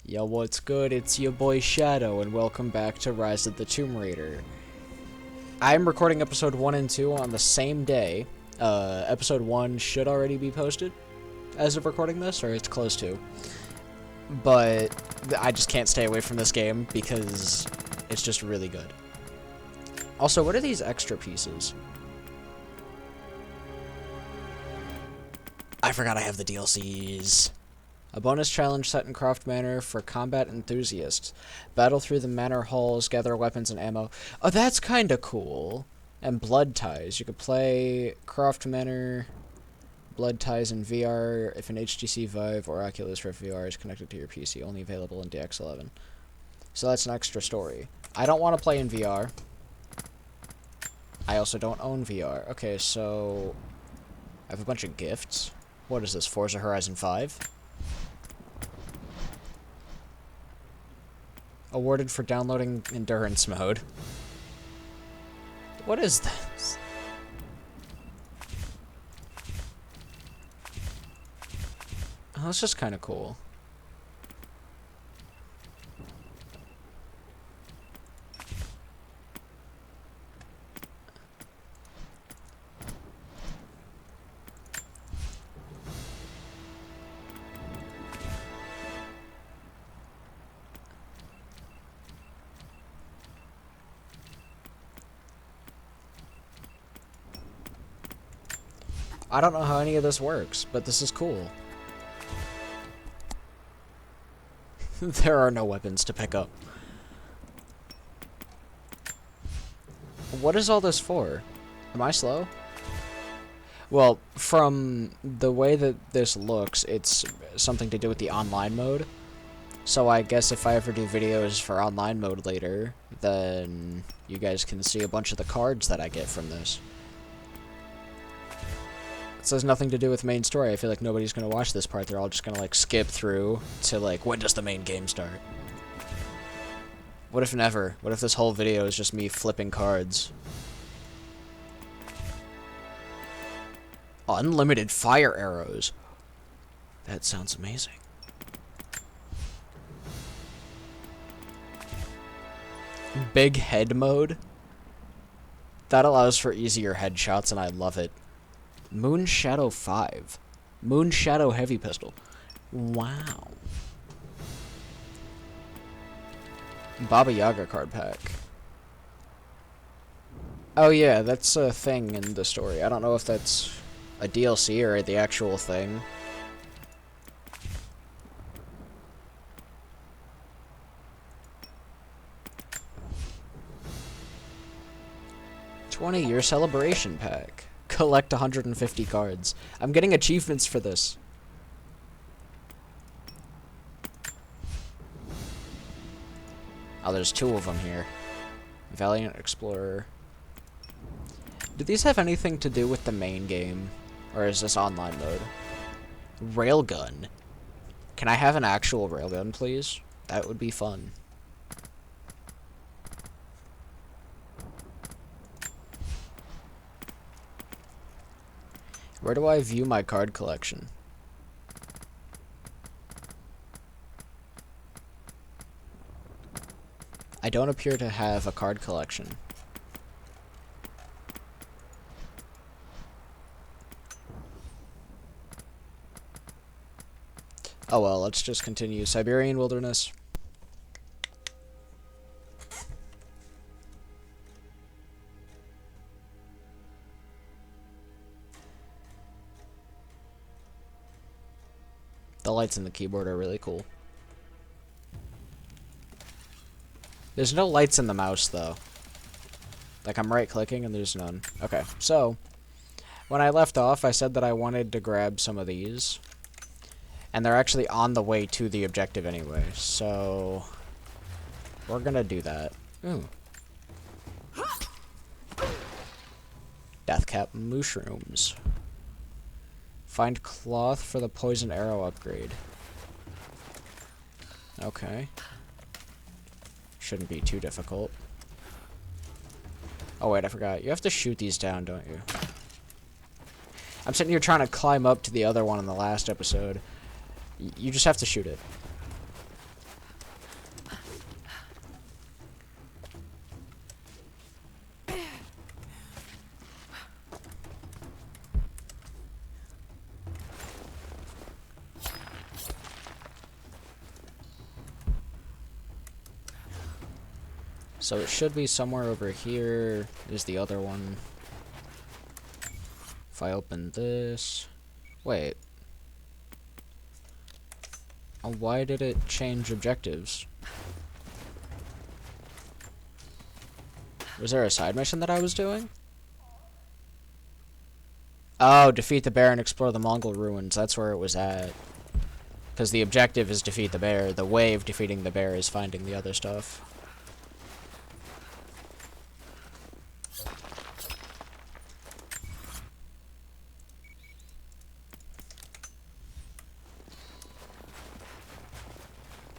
Yo, what's good? It's your boy Shadow, and welcome back to Rise of the Tomb Raider. I'm recording episode 1 and 2 on the same day. Episode 1 should already be posted as of recording this, or it's close to. But I just can't stay away from this game because it's just really good. Also, what are these extra pieces? I forgot I have the DLCs. A bonus challenge set in Croft Manor for combat enthusiasts. Battle through the manor halls, gather weapons and ammo. Oh, that's kinda cool. And Blood Ties. You could play Croft Manor Blood Ties in VR if an HTC Vive or Oculus Rift VR is connected to your PC. Only available in DX11. So that's an extra story. I don't want to play in VR. I also don't own VR. Okay, so I have a bunch of gifts. What is this, Forza Horizon 5? Awarded for downloading endurance mode. What is this? Oh, that's just kind of cool. I don't know how any of this works, but this is cool. There are no weapons to pick up. What is all this for? Am I slow? Well, from the way that this looks, it's something to do with the online mode. So I guess if I ever do videos for online mode later, then you guys can see a bunch of the cards that I get from this. This has nothing to do with main story. I feel like nobody's gonna watch this part. They're all just gonna, like, skip through to, like, when does the main game start? What if never? What if this whole video is just me flipping cards? Unlimited fire arrows. That sounds amazing. Big head mode. That allows for easier headshots, and I love it. Moon Shadow 5. Moon Shadow Heavy Pistol. Wow. Baba Yaga card pack. Oh yeah, that's a thing in the story. I don't know if that's a DLC or the actual thing. "20-year celebration pack. Collect 150 cards. I'm getting achievements for this. Oh, there's 2 of them here. Valiant Explorer. Do these have anything to do with the main game? Or is this online mode? Railgun. Can I have an actual railgun, please? That would be fun. Where do I view my card collection? I don't appear to have a card collection. Oh well, let's just continue. Siberian Wilderness. The lights in the keyboard are really cool. There's no lights in the mouse, though. Like, I'm right-clicking and there's none. Okay, so, when I left off, I said that I wanted to grab some of these. And they're actually on the way to the objective anyway, so we're gonna do that. Ooh. Deathcap mushrooms. Find cloth for the poison arrow upgrade. Okay. Shouldn't be too difficult. Oh wait, I forgot. You have to shoot these down, don't you? I'm sitting here trying to climb up to the other one in the last episode. You just have to shoot it. So it should be somewhere over here is the other one. If I open this... Wait. Why did it change objectives? Was there a side mission that I was doing? Oh, defeat the bear and explore the Mongol ruins. That's where it was at. Because the objective is defeat the bear. The way of defeating the bear is finding the other stuff.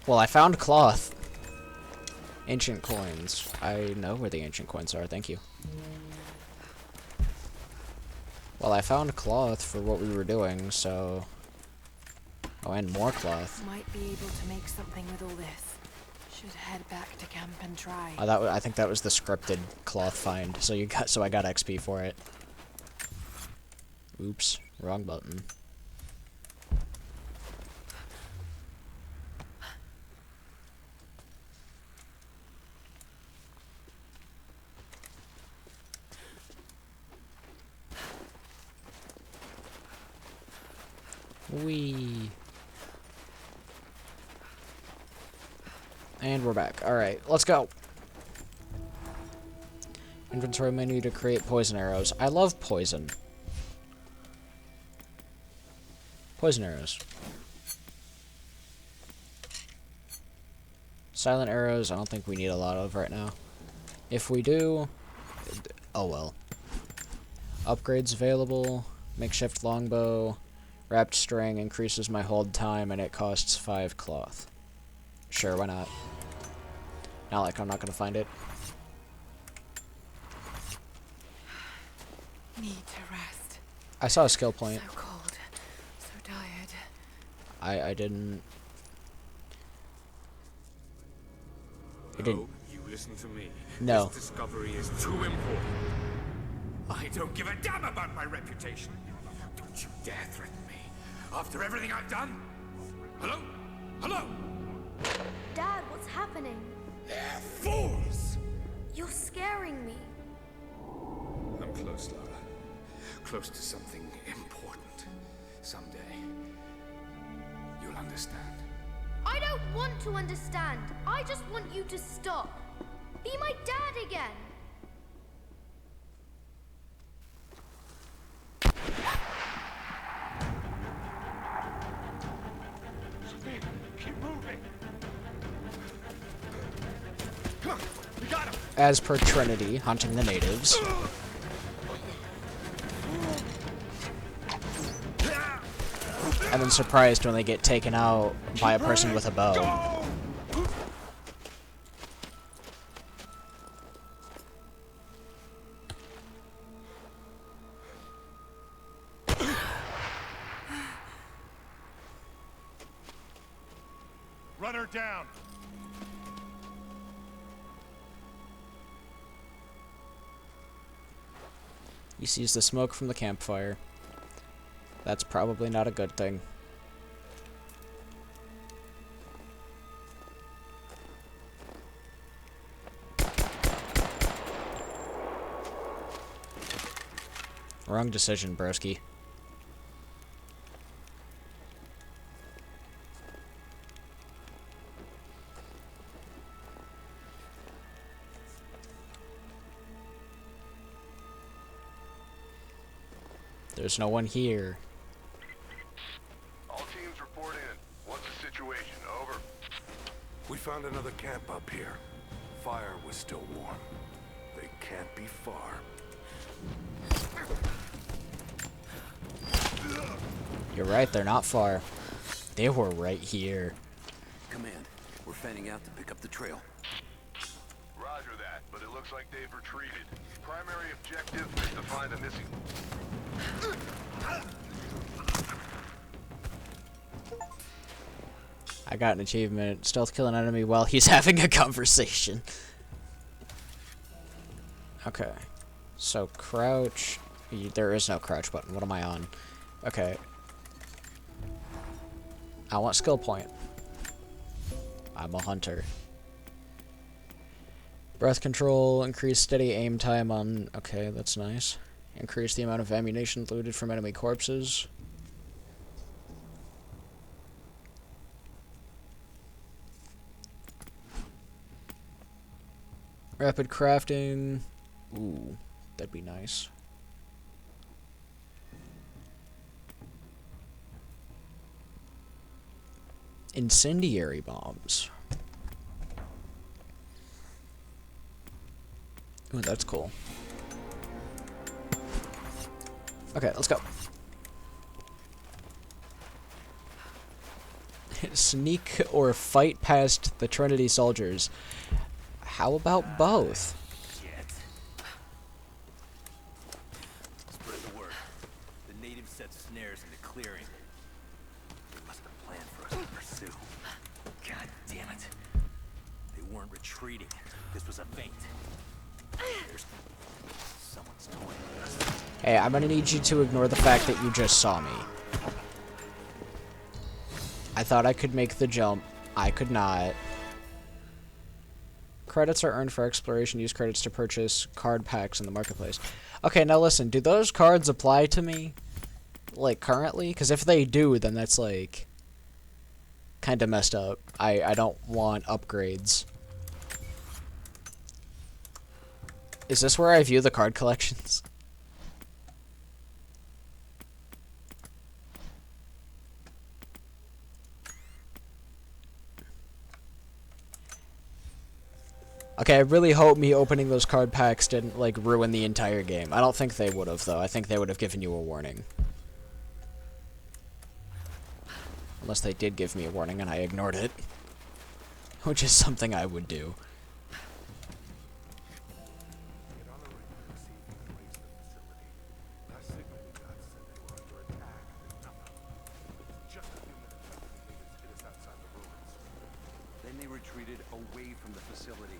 Well, I found cloth. Ancient coins. I know where the ancient coins are, thank you. Well, I found cloth for what we were doing, so... Oh, and more cloth. Might be able to make something with all this. Should head back to camp and try. I think that was the scripted cloth find, so I got XP for it. Oops, wrong button. Whee! And we're back. Alright, let's go! Inventory menu to create poison arrows. I love poison. Poison arrows. Silent arrows, I don't think we need a lot of right now. If we do... Oh well. Upgrades available. Makeshift longbow. Wrapped string increases my hold time and it costs 5 cloth. Sure, why not? Not like I'm not gonna find it. Need to rest. I saw a skill point. So cold. So tired. I didn't... You didn't... You listen to me. No. This discovery is too important. I don't give a damn about my reputation. Don't you dare threaten me. After everything I've done? Hello? Hello? Dad, what's happening? They're fools! You're scaring me. I'm close, Lara. Close to something important. Someday, you'll understand. I don't want to understand. I just want you to stop. Be my dad again. Keep moving! Come on, we got him! As per Trinity, hunting the natives. And then surprised when they get taken out by a person with a bow. Run her down! He sees the smoke from the campfire. That's probably not a good thing. Wrong decision, broski. There's no one here. All teams report in. What's the situation? Over. We found another camp up here. Fire was still warm. They can't be far. You're right, they're not far. They were right here. Command, we're fanning out to pick up the trail. Roger that, but it looks like they've retreated. Primary objective is to find the missing... I got an achievement. Stealth kill an enemy while he's having a conversation. Okay. So, crouch. There is no crouch button. What am I on? Okay. I want skill point. I'm a hunter. Breath control, increase steady aim time on... Okay, that's nice. Increase the amount of ammunition looted from enemy corpses. Rapid crafting. Ooh, that'd be nice. Incendiary bombs. Ooh, that's cool. Okay, let's go. Sneak or fight past the Trinity soldiers. How about both? Spread the word. The natives set snares in the clearing. There wasn't a plan for us to pursue. God damn it. They weren't retreating. This was a feint. There's someone's toying with us. Hey, I'm gonna need you to ignore the fact that you just saw me. I thought I could make the jump. I could not. Credits are earned for exploration. Use credits to purchase card packs in the marketplace. Okay, now listen. Do those cards apply to me? Like, currently? Because if they do, then that's, like, kind of messed up. I don't want upgrades. Is this where I view the card collections? Okay, I really hope me opening those card packs didn't, like, ruin the entire game. I don't think they would have, though. I think they would have given you a warning. Unless they did give me a warning and I ignored it. Which is something I would do. Then they retreated away from the facility.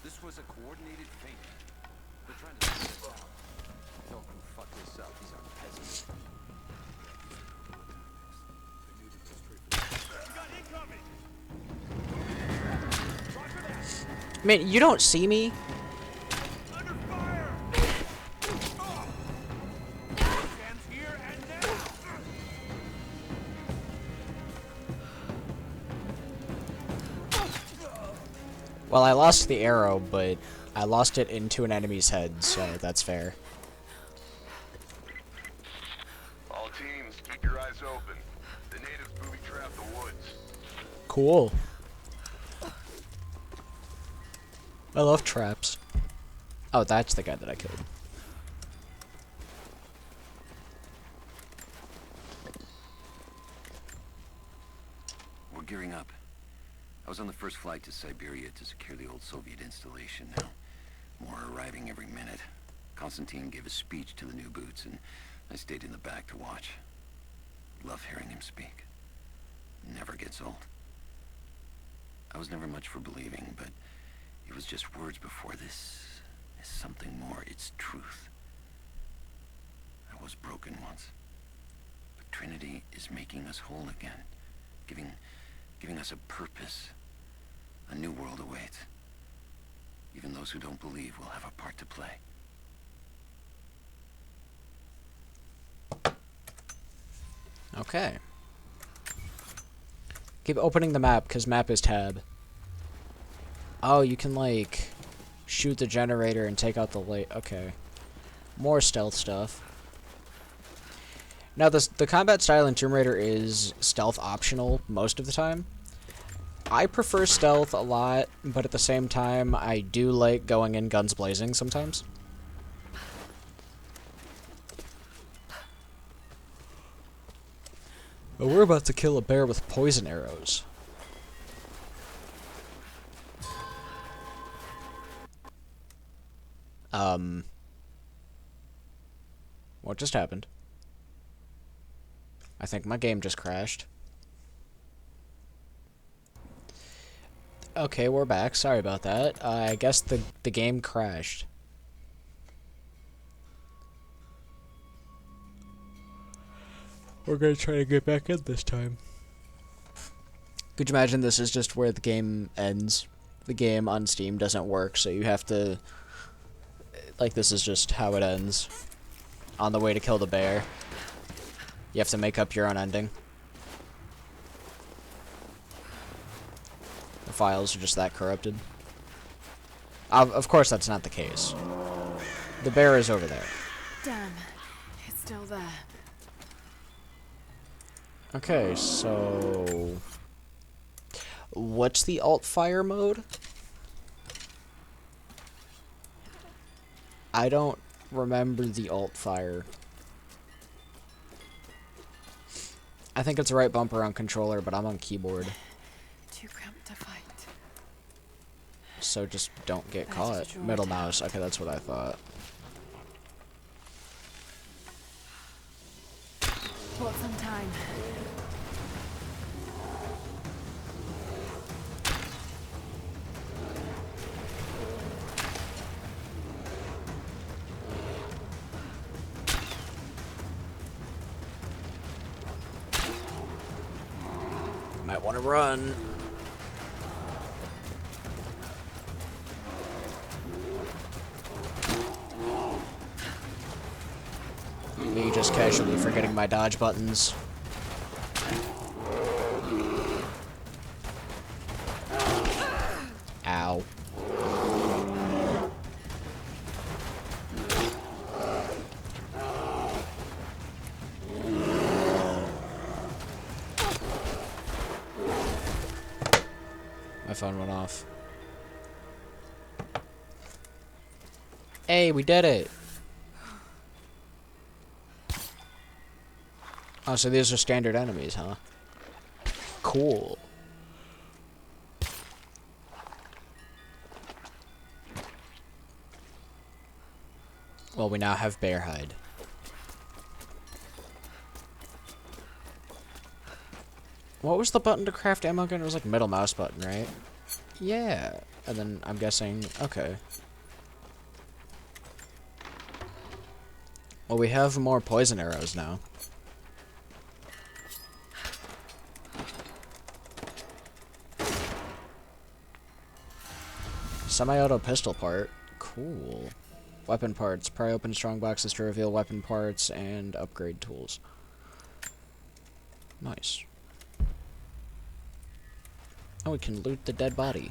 This was a coordinated feint. They're trying to take us out. Tell them who fucked this up. These are peasants. Man, you don't see me? Under fire! Stands here and now! Well, I lost the arrow, but I lost it into an enemy's head, so that's fair. All teams, keep your eyes open. The natives booby-trapped the woods. Cool. I love traps. Oh, that's the guy that I killed. We're gearing up. I was on the first flight to Siberia to secure the old Soviet installation now. More are arriving every minute. Konstantin gave a speech to the new boots, and I stayed in the back to watch. Love hearing him speak. Never gets old. I was never much for believing, but it was just words before. This is something more. It's truth. I was broken once. But Trinity is making us whole again. Giving us a purpose. A new world awaits. Even those who don't believe will have a part to play. Okay. Keep opening the map, because map is tab. Oh, you can, like, shoot the generator and take out the light. Okay. More stealth stuff. Now, the combat style in Tomb Raider is stealth optional most of the time. I prefer stealth a lot, but at the same time, I do like going in guns blazing sometimes. But we're about to kill a bear with poison arrows. What just happened? I think my game just crashed. Okay, we're back. Sorry about that. I guess the game crashed. We're gonna try to get back in this time. Could you imagine this is just where the game ends? the game on Steam doesn't work, so you have to... Like, this is just how it ends. On the way to kill the bear. You have to make up your own ending. The files are just that corrupted. Of course that's not the case. The bear is over there. Damn, it's still there. Okay, so... What's the alt-fire mode? I don't remember the alt-fire. I think it's right bumper on controller, but I'm on keyboard. Too cramped to fight. So just don't get Better caught. to draw Middle it mouse. Okay, that's what I thought. Bought some time. Might want to run. Me just casually forgetting my dodge buttons. Ow. My phone went off. Hey, we did it! Oh, so these are standard enemies, huh? Cool. Well, we now have bear hide. What was the button to craft ammo gun? It was like middle mouse button, right? Yeah. And then I'm guessing, okay. Well, we have more poison arrows now. Semi-auto pistol part. Cool. Weapon parts. Pry open strong boxes to reveal weapon parts and upgrade tools. Nice. Oh, we can loot the dead body.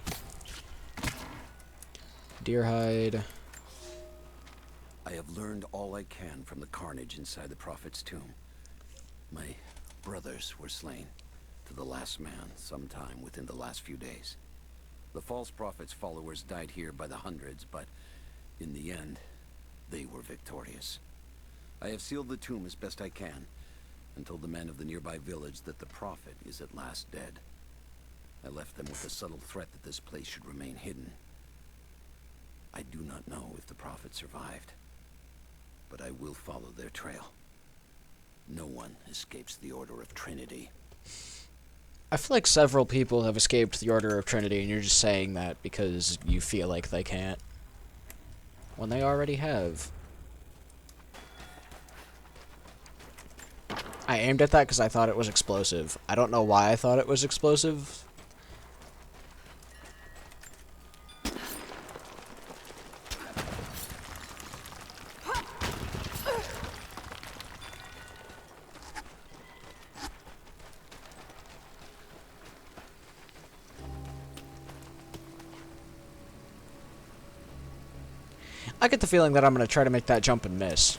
Deer hide. I have learned all I can from the carnage inside the Prophet's tomb. My brothers were slain, to the last man, sometime within the last few days. The false prophet's followers died here by the hundreds, but in the end, they were victorious. I have sealed the tomb as best I can, and told the men of the nearby village that the prophet is at last dead. I left them with the subtle threat that this place should remain hidden. I do not know if the prophet survived, but I will follow their trail. No one escapes the Order of Trinity. I feel like several people have escaped the Order of Trinity, and you're just saying that because you feel like they can't. When they already have. I aimed at that because I thought it was explosive. I don't know why I thought it was explosive. I get the feeling that I'm going to try to make that jump and miss.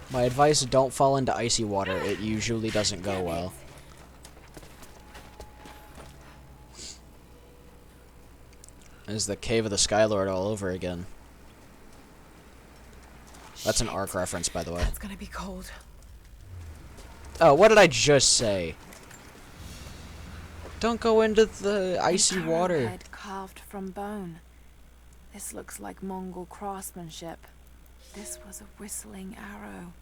My advice, don't fall into icy water. It usually doesn't go well. It's the Cave of the Skylord all over again. That's an ARC reference, by the way. That's gonna be cold. Oh, what did I just say? Don't go into the icy An water. arrowhead carved from bone. This looks like Mongol craftsmanship. This was a whistling arrow.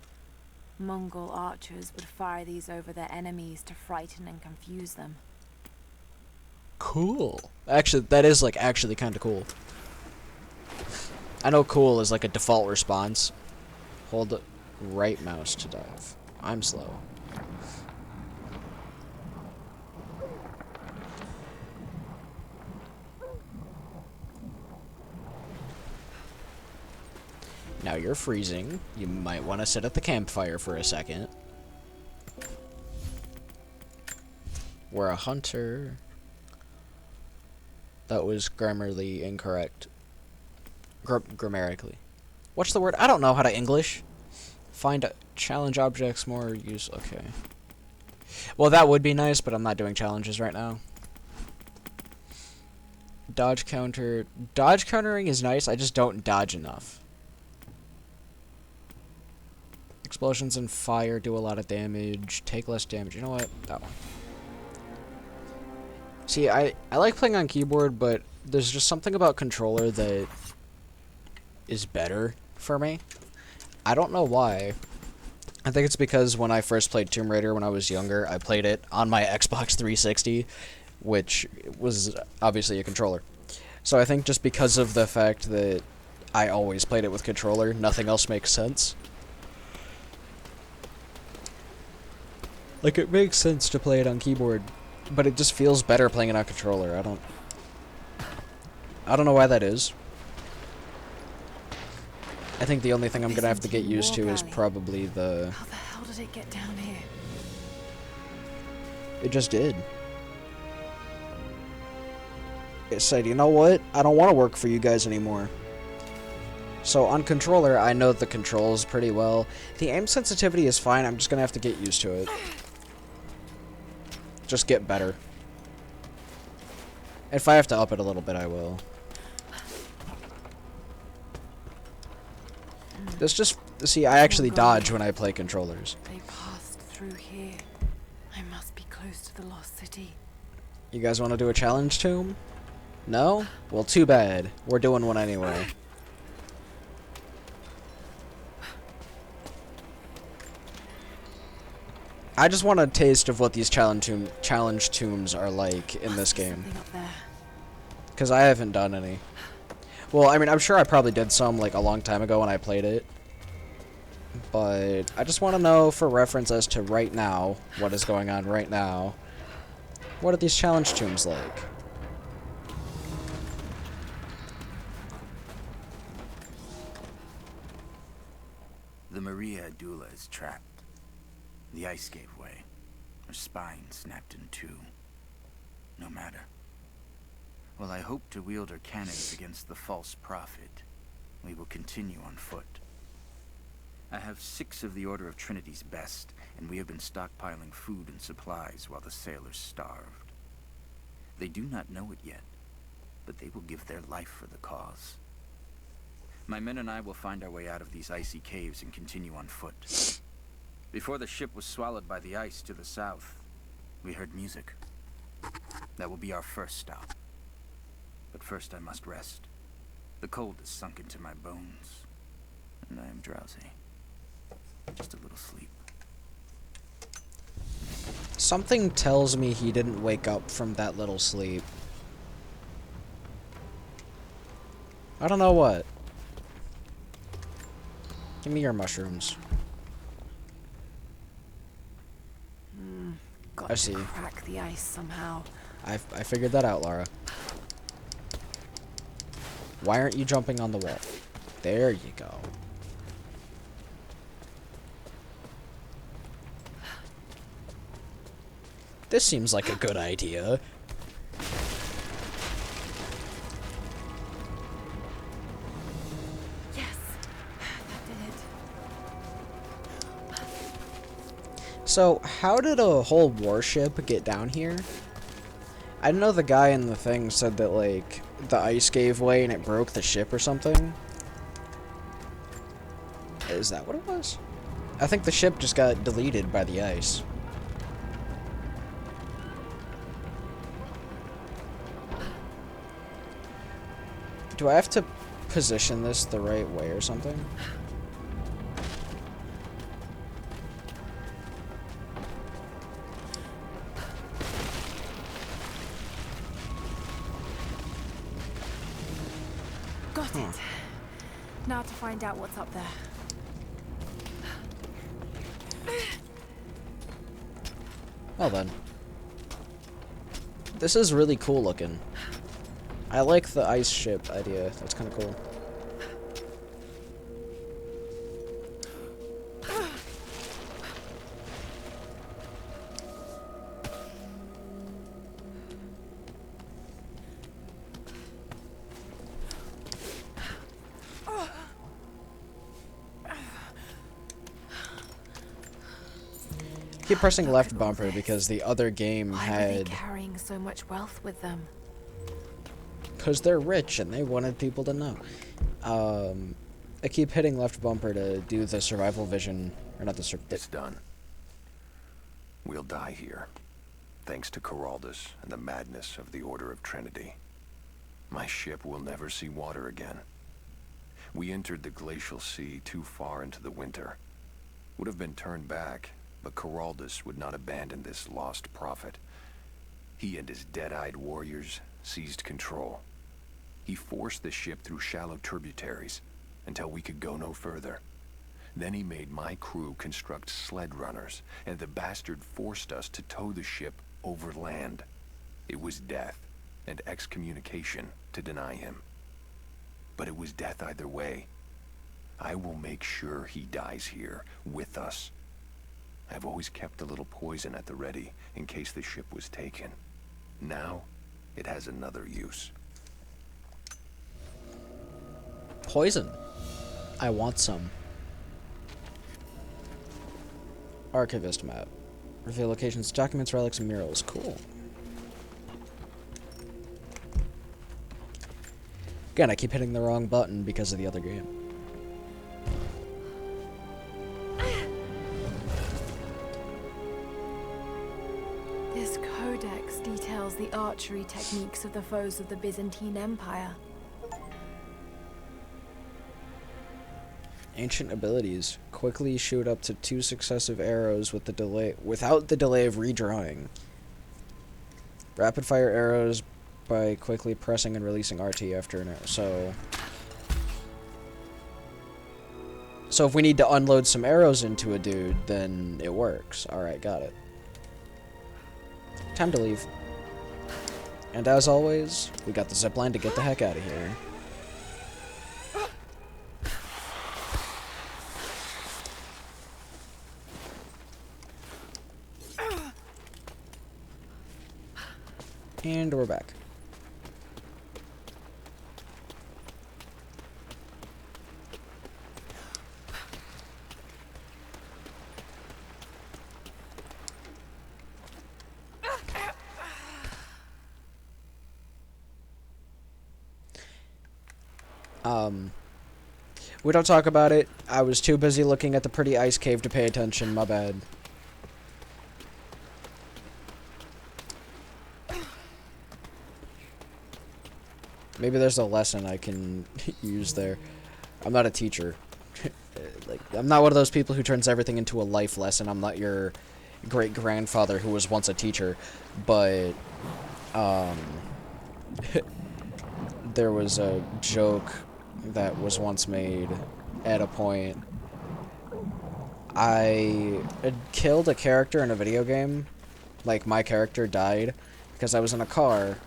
Mongol archers would fire these over their enemies to frighten and confuse them. Cool. Actually, that is like actually kind of cool. I know cool is like a default response. Hold the right mouse to dive. I'm slow. Now you're freezing. You might want to sit at the campfire for a second. We're a hunter. That was grammarly incorrect. Grammatically. What's the word? I don't know how to English. Find challenge objects more use. Okay. Well, that would be nice, but I'm not doing challenges right now. Dodge counter. Dodge countering is nice. I just don't dodge enough. Explosions and fire do a lot of damage. Take less damage. You know what? That one. See, I like playing on keyboard, but there's just something about controller that is better for me. I don't know why. I think it's because when I first played Tomb Raider when I was younger, I played it on my Xbox 360, which was obviously a controller. So I think just because of the fact that I always played it with controller, nothing else makes sense. Like, it makes sense to play it on keyboard, but it just feels better playing it on controller. I don't know why that is. I think the only thing I'm gonna have to get used to is probably the... How the hell did it get down here? It just did. It said, you know what? I don't want to work for you guys anymore. So on controller, I know the controls pretty well. The aim sensitivity is fine. I'm just gonna have to get used to it. Just get better. If I have to up it a little bit, I will. This just... See, I actually dodge when I play controllers. They passed through here. I must be close to the lost city. You guys want to do a challenge tomb? No? Well, too bad. We're doing one anyway. I just want a taste of what these challenge tombs are like in this game. Because I haven't done any. Well, I mean, I'm sure I probably did some, like, a long time ago when I played it. But I just want to know, for reference as to right now, what is going on right now. What are these challenge tombs like? The Maria Adula is trapped. The ice gave way. Her spine snapped in two. No matter. While I hope to wield her cannons against the false prophet, we will continue on foot. I have 6 of the Order of Trinity's best, and we have been stockpiling food and supplies while the sailors starved. They do not know it yet, but they will give their life for the cause. My men and I will find our way out of these icy caves and continue on foot. Before the ship was swallowed by the ice to the south, we heard music. That will be our first stop. But first I must rest. The cold has sunk into my bones, and I am drowsy. Just a little sleep. Something tells me he didn't wake up from that little sleep. I don't know what. Give me your mushrooms. Got I see. to crack the ice somehow. I figured that out, Lara. Why aren't you jumping on the wall? There you go. This seems like a good idea. Yes, that did it. So, how did a whole warship get down here? I know the guy in the thing said that, like, the ice gave way and it broke the ship or something. Is that what it was? I think the ship just got deleted by the ice. Do I have to position this the right way or something? Got it. Now to find out what's up there. Well then. This is really cool looking. I like the ice ship idea. That's kind of cool. keep pressing left bumper because the other game Why were they had... carrying so much wealth with them? Because they're rich and they wanted people to know. I keep hitting left bumper to do the survival vision, or not the It's done. We'll die here, thanks to Coraldus and the madness of the Order of Trinity. My ship will never see water again. We entered the glacial sea too far into the winter. Would have been turned back, but Coraldus would not abandon this lost prophet. He and his dead-eyed warriors seized control. He forced the ship through shallow tributaries until we could go no further. Then he made my crew construct sled runners, and the bastard forced us to tow the ship over land. It was death and excommunication to deny him. But it was death either way. I will make sure he dies here with us. I've always kept a little poison at the ready in case the ship was taken. Now, it has another use. Poison. I want some. Archivist map. Reveal locations, documents, relics, and murals. Cool. Again, I keep hitting the wrong button because of the other game. This codex details the archery techniques of the foes of the Byzantine Empire. Ancient abilities. Quickly shoot up to 2 successive arrows with the delay without the delay of redrawing. Rapid fire arrows by quickly pressing and releasing RT after an arrow. So if we need to unload some arrows into a dude, then it works. Alright, got it. Time to leave. And as always, we got the zipline to get the heck out of here. And we're back. We don't talk about it. I was too busy looking at the pretty ice cave to pay attention. My bad. Maybe there's a lesson I can use there. I'm not a teacher. Like, I'm not one of those people who turns everything into a life lesson. I'm not your great-grandfather who was once a teacher. But, there was a joke that was once made at a point. I had killed a character in a video game. Like, my character died because I was in a car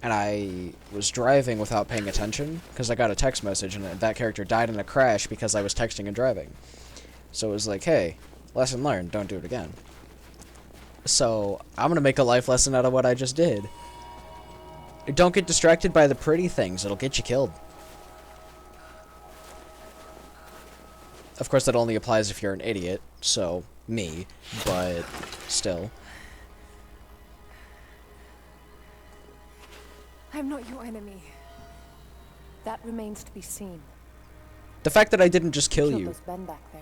and I was driving without paying attention because I got a text message and that character died in a crash because I was texting and driving. So it was like, hey, lesson learned, don't do it again. So I'm gonna make a life lesson out of what I just did. Don't get distracted by the pretty things, it'll get you killed. Of course that only applies if you're an idiot, so me, but still. I'm not your enemy. That remains to be seen. The fact that I didn't just kill Killed you. those men back there.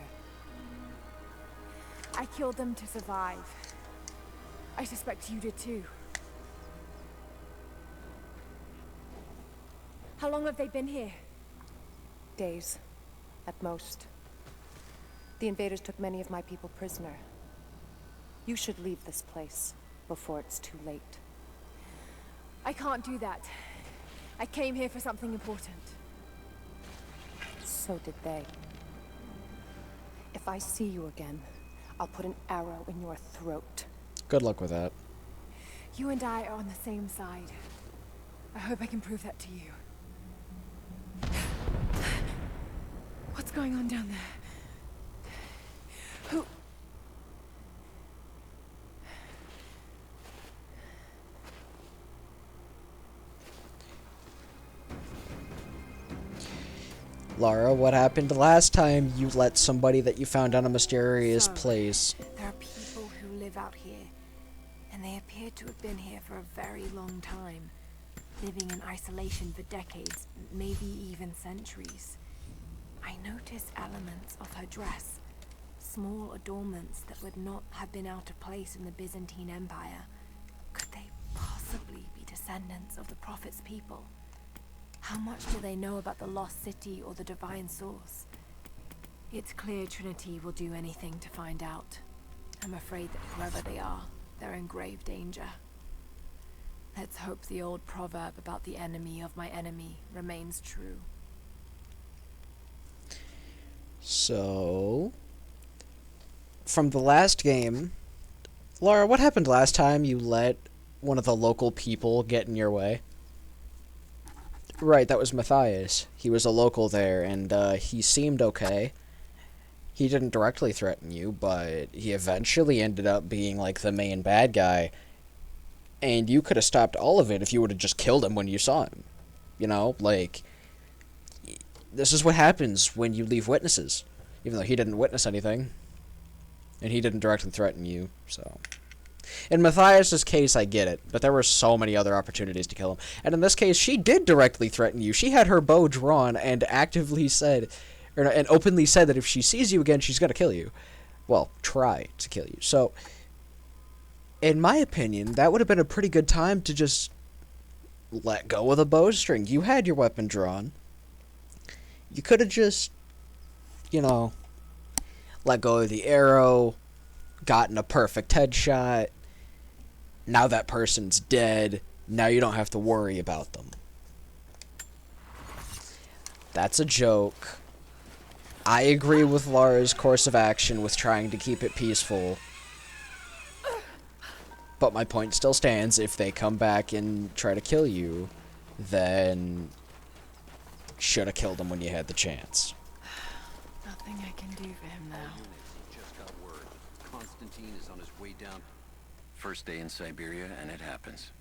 I killed them to survive. I suspect you did too. How long have they been here? Days, at most. The invaders took many of my people prisoner. You should leave this place before it's too late. I can't do that. I came here for something important. So did they. If I see you again, I'll put an arrow in your throat. Good luck with that. You and I are on the same side. I hope I can prove that to you. What's going on down there? Who? Lara, what happened last time you let somebody that you found on a mysterious So, place? There are people who live here, and they appeared to have been here for a very long time, living in isolation for decades, maybe even centuries. I noticed elements of her dress, small adornments that would not have been out of place in the Byzantine Empire. Could they possibly be descendants of the Prophet's people? How much do they know about the lost city or the divine source? It's clear Trinity will do anything to find out. I'm afraid that whoever they are, they're in grave danger. Let's hope the old proverb about the enemy of my enemy remains true. So, from the last game, Lara, what happened last time you let one of the local people get in your way? Right, that was Matthias. He was a local there, and he seemed okay. He didn't directly threaten you, but he eventually ended up being, like, the main bad guy. And you could have stopped all of it if you would have just killed him when you saw him. You know, like, this is what happens when you leave witnesses. Even though he didn't witness anything. And he didn't directly threaten you, so... In Matthias' case, I get it, but there were so many other opportunities to kill him. And in this case, she did directly threaten you. She had her bow drawn and actively said, and openly said that if she sees you again, she's going to kill you. Well, try to kill you. So, in my opinion, that would have been a pretty good time to just let go of the bowstring. You had your weapon drawn. You could have just, you know, let go of the arrow, gotten a perfect headshot. Now that person's dead. Now you don't have to worry about them. That's a joke. I agree with Lara's course of action with trying to keep it peaceful. But my point still stands. If they come back and try to kill you, then should have killed them when you had the chance. Nothing I can do for him now. Just got word. Constantine is on his way down. First day in Siberia, and it happens.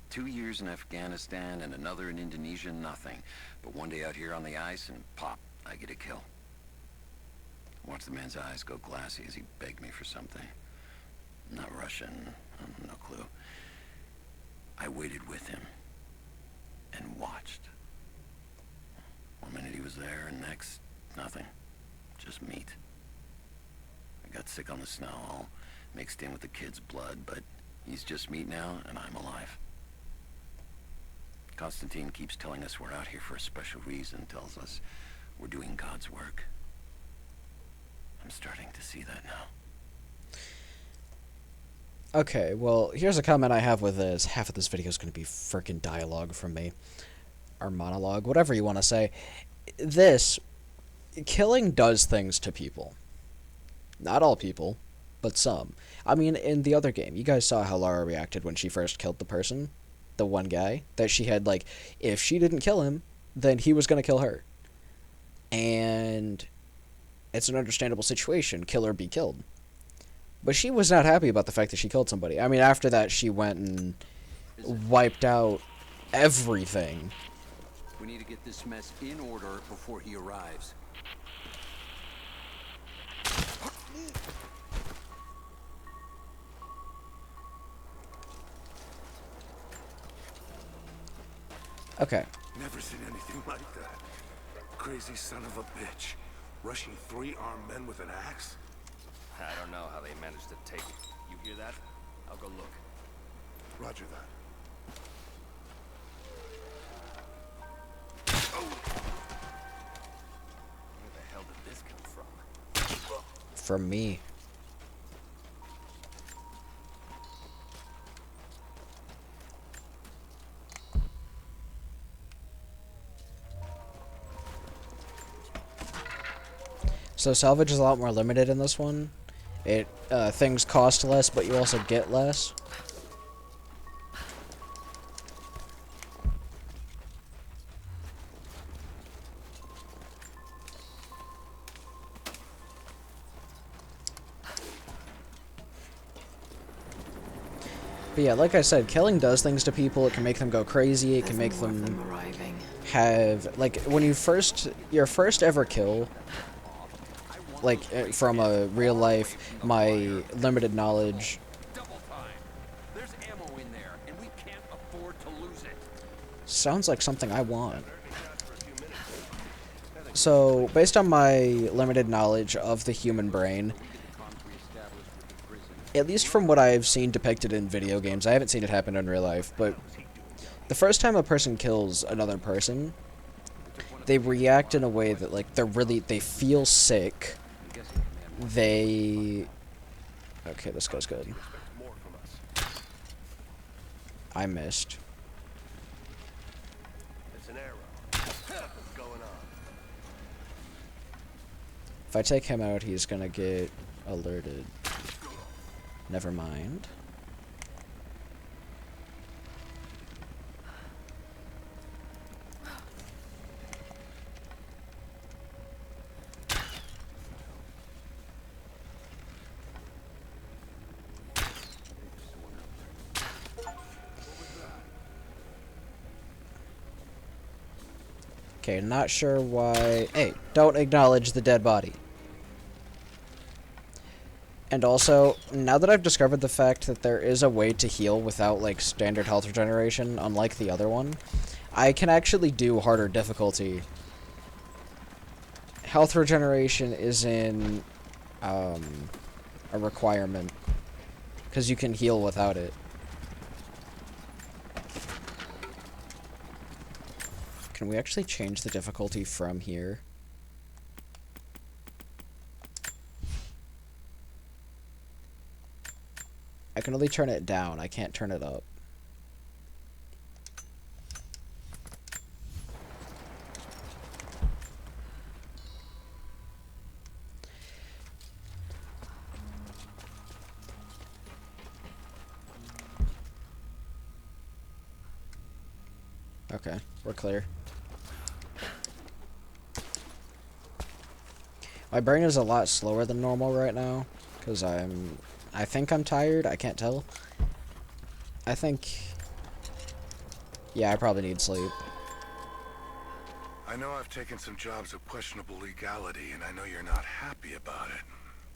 2 years in Afghanistan and another in Indonesia, nothing. But one day out here on the ice, and pop, I get a kill. Watch the man's eyes go glassy as he begged me for something. Not Russian, no clue. I waited with him and watched. One minute he was there, and next, nothing. Just meat. I got sick on the snow, all mixed in with the kid's blood, but he's just meat now, and I'm alive. Constantine keeps telling us we're out here for a special reason, tells us we're doing God's work. I'm starting to see that now. Okay, well, here's a comment I have with this. Half of this video is going to be frickin' dialogue from me. Or monologue, whatever you want to say. Killing does things to people. Not all people, but some. I mean, in the other game, you guys saw how Lara reacted when she first killed the person. The one guy. That she had, like, if she didn't kill him, then he was going to kill her. And it's an understandable situation. Kill or be killed. But she was not happy about the fact that she killed somebody. I mean, after that, she went and wiped out everything. We need to get this mess in order before he arrives. Okay. Never seen anything like that. Crazy son of a bitch. Rushing 3 armed men with an axe? I don't know how they managed to take it. You hear that? I'll go look. Roger that. Where the hell did this come from? From me. So salvage is a lot more limited in this one. Things cost less, but you also get less. But yeah, like I said, killing does things to people. It can make them go crazy. It can make them have, like, when your first ever kill, like, from a real life, my limited knowledge, Sounds like something I want. So, based on my limited knowledge of the human brain, at least from what I've seen depicted in video games, I haven't seen it happen in real life, but the first time a person kills another person, they react in a way that, like, they feel sick. Okay, this goes good. I missed. It's an arrow. What's going on? If I take him out, he's gonna get alerted. Never mind. Okay, not sure why. Hey, don't acknowledge the dead body. And also, now that I've discovered the fact that there is a way to heal without, like, standard health regeneration, unlike the other one, I can actually do harder difficulty. Health regeneration isn't a requirement, because you can heal without it. Can we actually change the difficulty from here? I can only turn it down, I can't turn it up. Okay, we're clear. My brain is a lot slower than normal right now, because I think I'm tired, I can't tell. Yeah, I probably need sleep. I know I've taken some jobs of questionable legality, and I know you're not happy about it.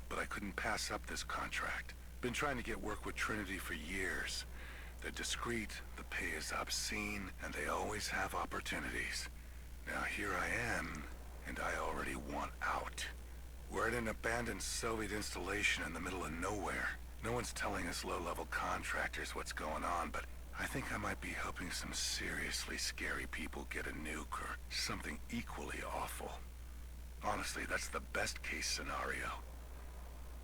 But I couldn't pass up this contract. Been trying to get work with Trinity for years. They're discreet, the pay is obscene, and they always have opportunities. Now here I am, and I already want out. We're at an abandoned Soviet installation in the middle of nowhere. No one's telling us low-level contractors what's going on, but I think I might be helping some seriously scary people get a nuke or something equally awful. Honestly, that's the best-case scenario.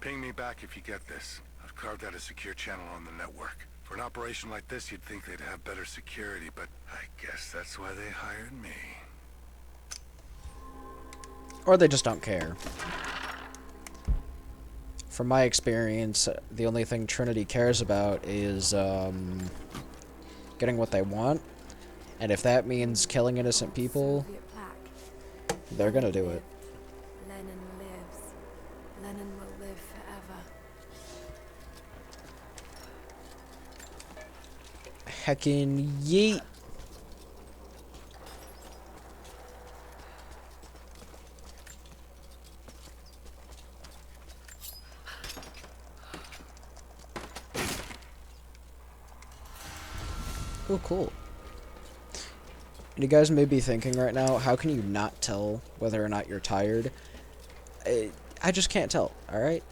Ping me back if you get this. I've carved out a secure channel on the network. For an operation like this, you'd think they'd have better security, but I guess that's why they hired me. Or they just don't care. From my experience, the only thing Trinity cares about is getting what they want, and if that means killing innocent people, they're gonna do it. Lenin lives. Lenin will live forever. Heckin' yeet. Oh, cool. And you guys may be thinking right now, how can you not tell whether or not you're tired? I just can't tell, alright?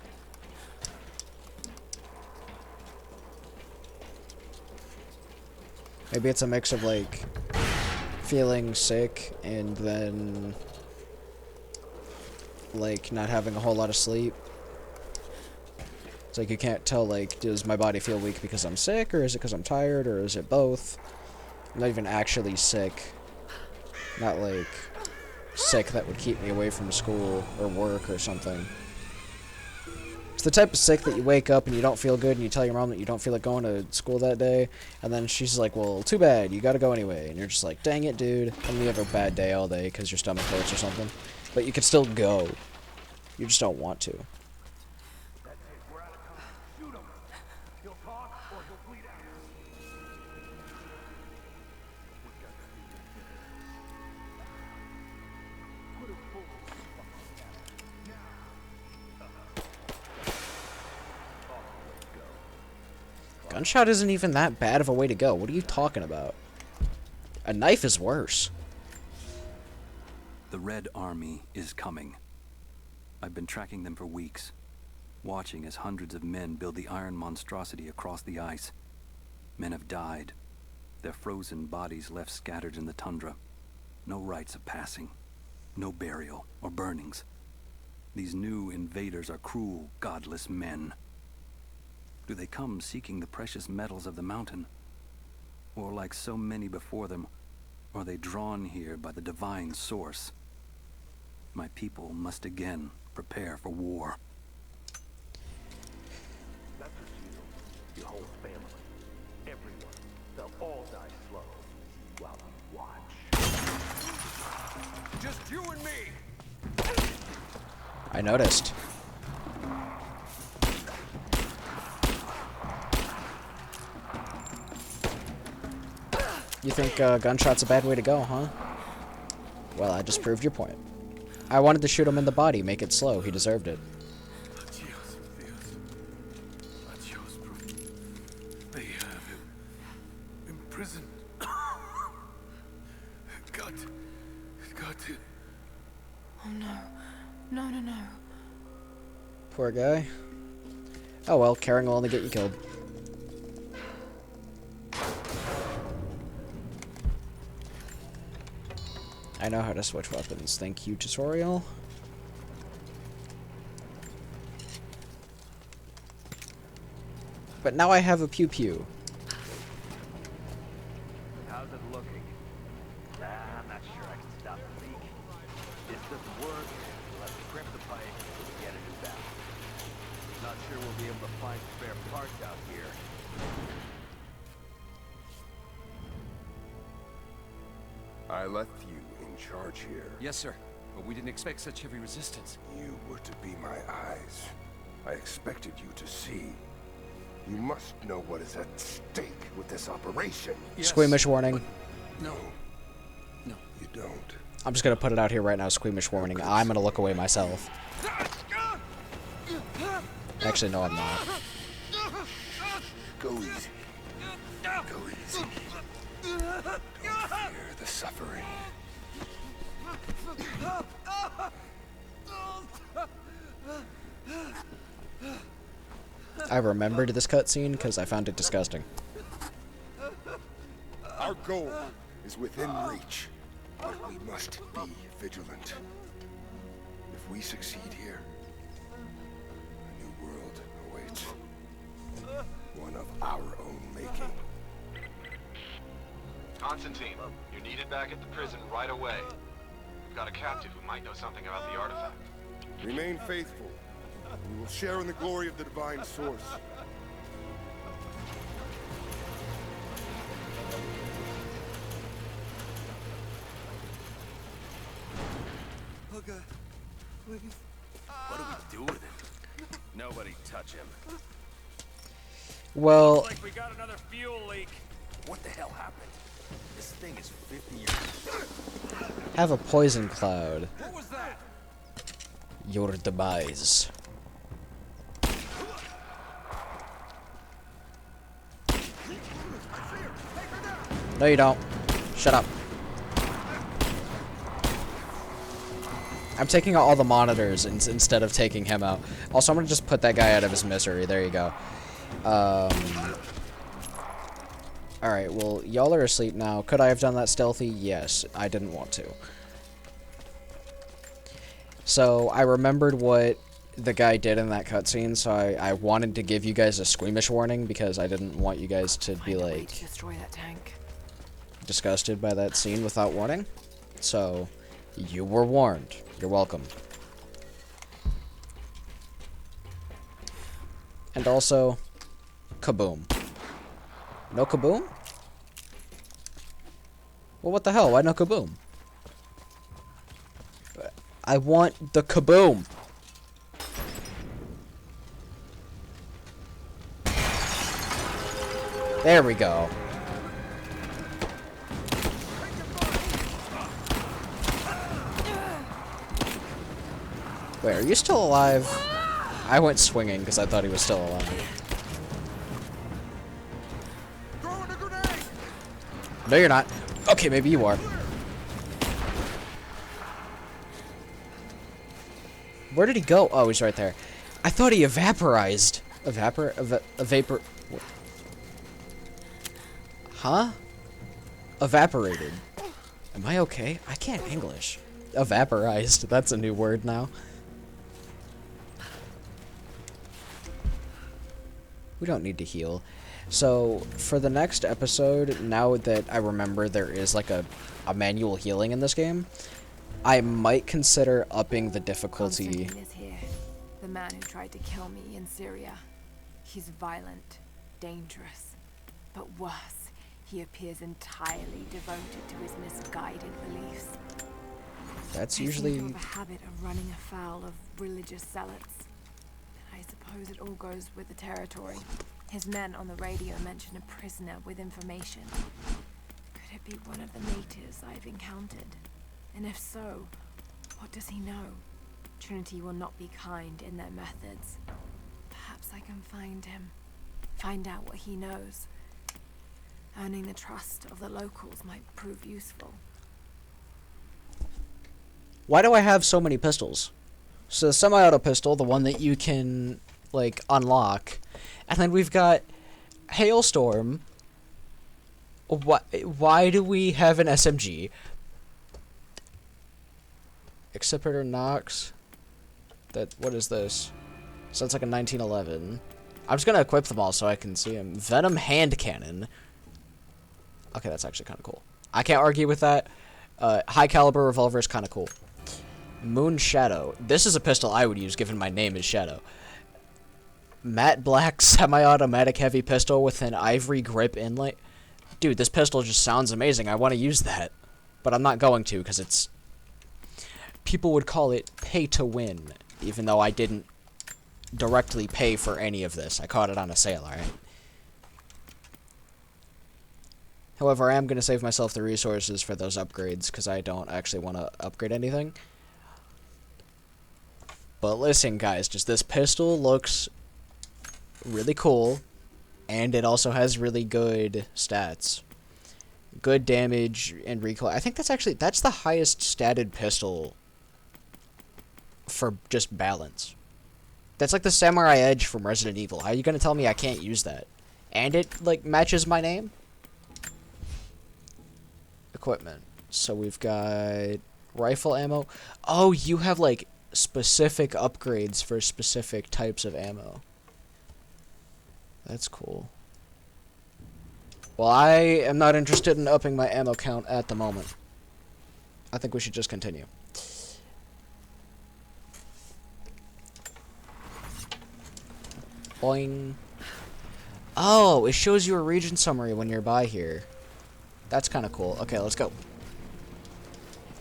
Maybe it's a mix of, like, feeling sick and then, like, not having a whole lot of sleep. It's like you can't tell, like, does my body feel weak because I'm sick, or is it because I'm tired, or is it both? I'm not even actually sick. Not, like, sick that would keep me away from school or work or something. It's the type of sick that you wake up and you don't feel good and you tell your mom that you don't feel like going to school that day, and then she's like, well, too bad, you gotta go anyway. And you're just like, dang it, dude. And you have a bad day all day because your stomach hurts or something. But you can still go. You just don't want to. Gunshot isn't even that bad of a way to go. What are you talking about? A knife is worse. The Red Army is coming. I've been tracking them for weeks, watching as hundreds of men build the iron monstrosity across the ice. Men have died, their frozen bodies left scattered in the tundra. No rites of passing, no burial or burnings. These new invaders are cruel, godless men. Do they come seeking the precious metals of the mountain? Or like so many before them, are they drawn here by the divine source? My people must again prepare for war. That's what you do. Your whole family. Everyone. They'll all die slow. While you watch. Just you and me. I noticed. You think gunshot's a bad way to go, huh? Well, I just proved your point. I wanted to shoot him in the body, make it slow. He deserved it. They have him imprisoned. Got to. Oh no. No, no, no. Poor guy. Oh well, caring will only get you killed. I know how to switch weapons. Thank you, tutorial. But now I have a pew-pew. How's it looking? I'm not sure I can stop the leak. This doesn't work. We'll have to crimp the pipe and get a new valve. Not sure we'll be able to find spare parts out here. I left you in charge here. Yes, sir. But we didn't expect such heavy resistance. You were to be my eyes. I expected you to see. You must know what is at stake with this operation. Yes, Squeamish warning. No. No. You don't. I'm just gonna put it out here right now, squeamish warning. I'm gonna look away myself. Actually, no, I'm not. Go easy. Go easy. Don't fear the suffering. I remembered this cutscene because I found it disgusting. Our goal is within reach, but we must be vigilant. If we succeed here, a new world awaits. One of our own making. Constantine, you're needed back at the prison right away. We've got a captive who might know something about the artifact. Remain faithful. We will share in the glory of the divine source. Oh God, please. What do we do with him? Nobody touch him. Well, Looks like we got another fuel leak. What the hell happened? This thing is 50 years old. have a poison cloud. What was that? Your demise. No, you don't. Shut up. I'm taking out all the monitors instead of taking him out. Also, I'm gonna just put that guy out of his misery. There you go. Alright, well, y'all are asleep now. Could I have done that stealthy? Yes. I didn't want to. So, I remembered what the guy did in that cutscene, so I wanted to give you guys a squeamish warning because I didn't want you guys to be, like, destroy that tank. disgusted by that scene without warning. So, you were warned. You're welcome. And also, kaboom. No kaboom? Well, what the hell? Why no kaboom? I want the kaboom. There we go. Wait, are you still alive? I went swinging because I thought he was still alive. No, you're not. Okay, maybe you are. Where did he go? Oh, he's right there. I thought he evaporized. Vapor. Huh? Evaporated. Am I okay? I can't English. Evaporized. That's a new word now. We don't need to heal. So, for the next episode, now that I remember there is like a manual healing in this game, I might consider upping the difficulty. Constantine is here. The man who tried to kill me in Syria. He's violent, dangerous, but worse, he appears entirely devoted to his misguided beliefs. That's They usually... seem to have a habit of running afoul of religious zealots. I suppose it all goes with the territory. His men on the radio mention a prisoner with information. Could it be one of the natives I've encountered? And if so, what does he know? Trinity will not be kind in their methods. Perhaps I can find him. Find out what he knows. Earning the trust of the locals might prove useful. Why do I have so many pistols? So the semi-auto pistol, the one that you can, like, unlock. And then we've got Hailstorm. Why do we have an SMG? Accelerator Nox. What is this? Sounds like a 1911. I'm just gonna equip them all so I can see them. Venom Hand Cannon. Okay, that's actually kind of cool. I can't argue with that. High Caliber Revolver is kind of cool. Moon Shadow. This is a pistol I would use given my name is Shadow. Matte Black Semi-Automatic Heavy Pistol with an ivory grip inlay. Dude, this pistol just sounds amazing. I want to use that. But I'm not going to because it's... People would call it pay to win. Even though I didn't directly pay for any of this. I caught it on a sale, alright? However, I am going to save myself the resources for those upgrades because I don't actually want to upgrade anything. But listen, guys, just this pistol looks really cool, and it also has really good stats. Good damage and recoil. I think that's the highest statted pistol for just balance. That's like the Samurai Edge from Resident Evil. How are you going to tell me I can't use that? And it, like, matches my name? Equipment. So we've got rifle ammo. Oh, you have, like, specific upgrades for specific types of ammo. That's cool. Well, I am not interested in upping my ammo count at the moment. I think we should just continue. Boing. Oh, it shows you a region summary when you're by here. That's kind of cool. Okay, let's go.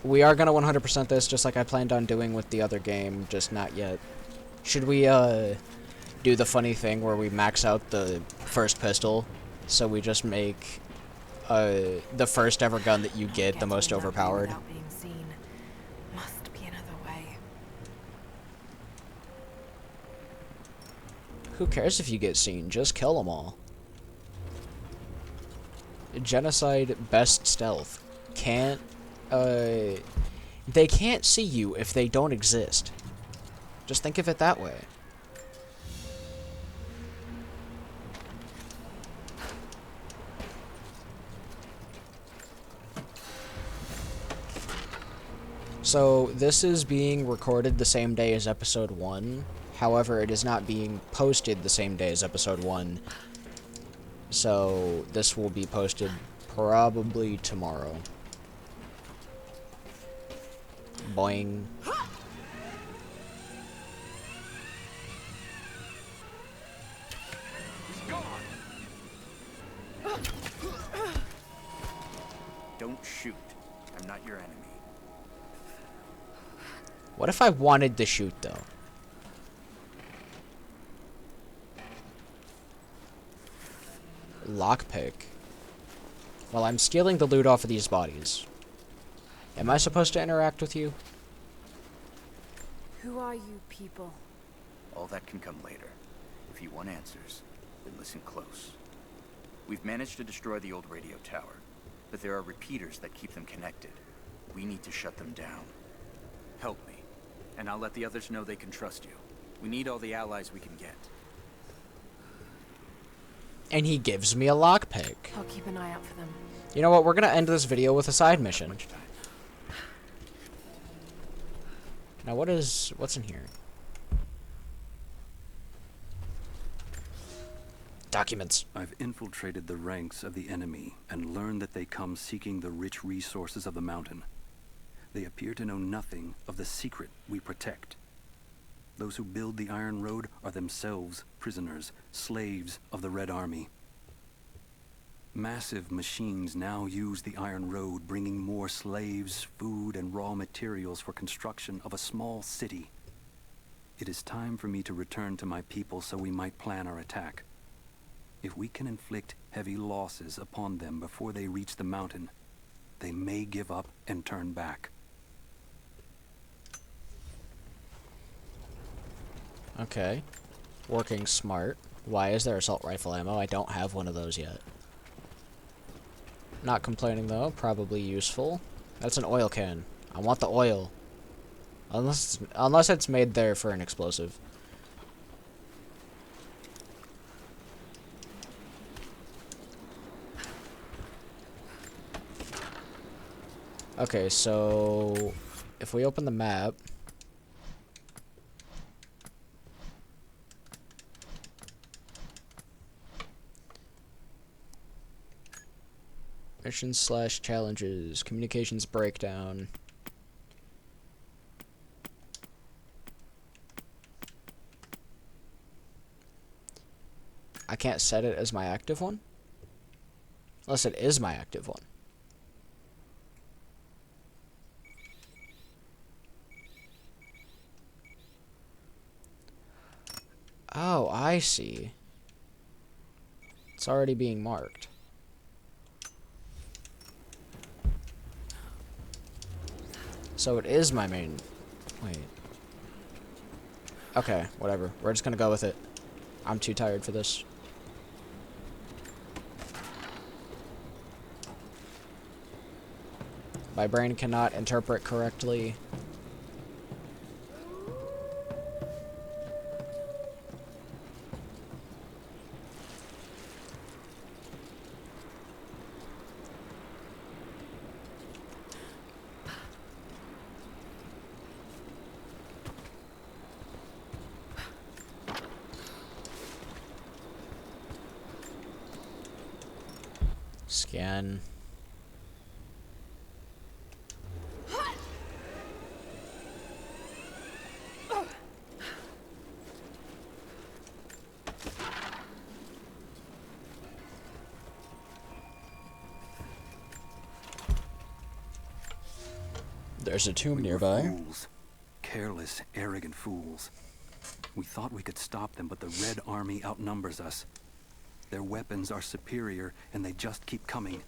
We are gonna 100% this, just like I planned on doing with the other game, just not yet. Should we, do the funny thing where we max out the first pistol, so we just make, the first ever gun that you get the most overpowered? Without being seen. Must be another way. Who cares if you get seen? Just kill them all. Genocide best stealth. Can't, they can't see you if they don't exist. Just think of it that way. So, this is being recorded the same day as episode 1. However, it is not being posted the same day as episode 1. So, this will be posted probably tomorrow. Boing. Don't shoot. I'm not your enemy. What if I wanted to shoot, though? Lockpick. Well, I'm stealing the loot off of these bodies. Am I supposed to interact with you? Who are you people? All that can come later. If you want answers, then listen close. We've managed to destroy the old radio tower. but there are repeaters that keep them connected. We need to shut them down. Help me, and I'll let the others know they can trust you. We need all the allies we can get. And he gives me a lockpick. I'll keep an eye out for them. You know what? We're gonna end this video with a side mission. Now what's in here? Documents. I've infiltrated the ranks of the enemy and learned that they come seeking the rich resources of the mountain. They appear to know nothing of the secret we protect. Those who build the Iron Road are themselves prisoners, slaves of the Red Army. Massive machines now use the Iron Road, bringing more slaves, food, and raw materials for construction of a small city. It is time for me to return to my people so we might plan our attack. If we can inflict heavy losses upon them before they reach the mountain, they may give up and turn back. Okay. Working smart. Why is there assault rifle ammo? I don't have one of those yet. Not complaining though, probably useful. That's an oil can. I want the oil. Unless it's made there for an explosive. Okay, so if we open the map, missions/challenges, communications breakdown. I can't set it as my active one? Unless it is my active one. Oh, I see. It's already being marked. So it is my main... Wait. Okay, whatever. We're just gonna go with it. I'm too tired for this. My brain cannot interpret correctly. Scan. There's a tomb nearby. Fools. Careless, arrogant fools. We thought we could stop them, but the Red Army outnumbers us. Their weapons are superior, and they just keep coming.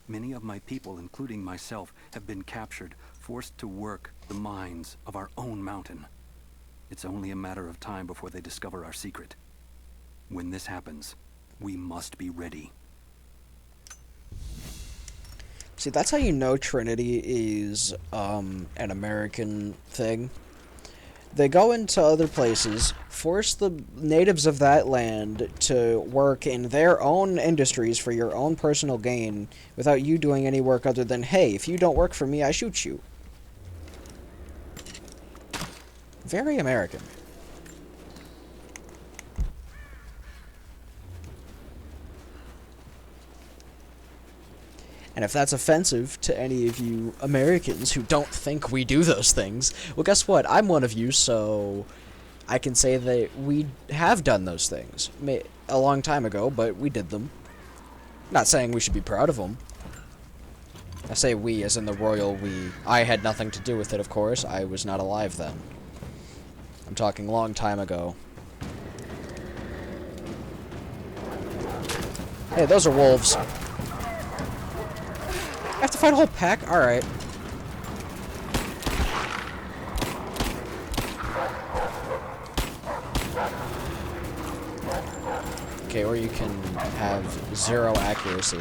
Many of my people, including myself, have been captured, forced to work the mines of our own mountain. It's only a matter of time before they discover our secret. When this happens, we must be ready. See, that's how you know Trinity is an American thing. They go into other places, force the natives of that land to work in their own industries for your own personal gain, without you doing any work other than, hey, if you don't work for me, I shoot you. Very American. And if that's offensive to any of you Americans who don't think we do those things, well, guess what? I'm one of you, so I can say that we have done those things. A long time ago, but we did them. Not saying we should be proud of them. I say we as in the royal we. I had nothing to do with it, of course. I was not alive then. I'm talking long time ago. Hey, those are wolves. I have to fight a whole pack? Alright. Okay, or you can have 0 accuracy.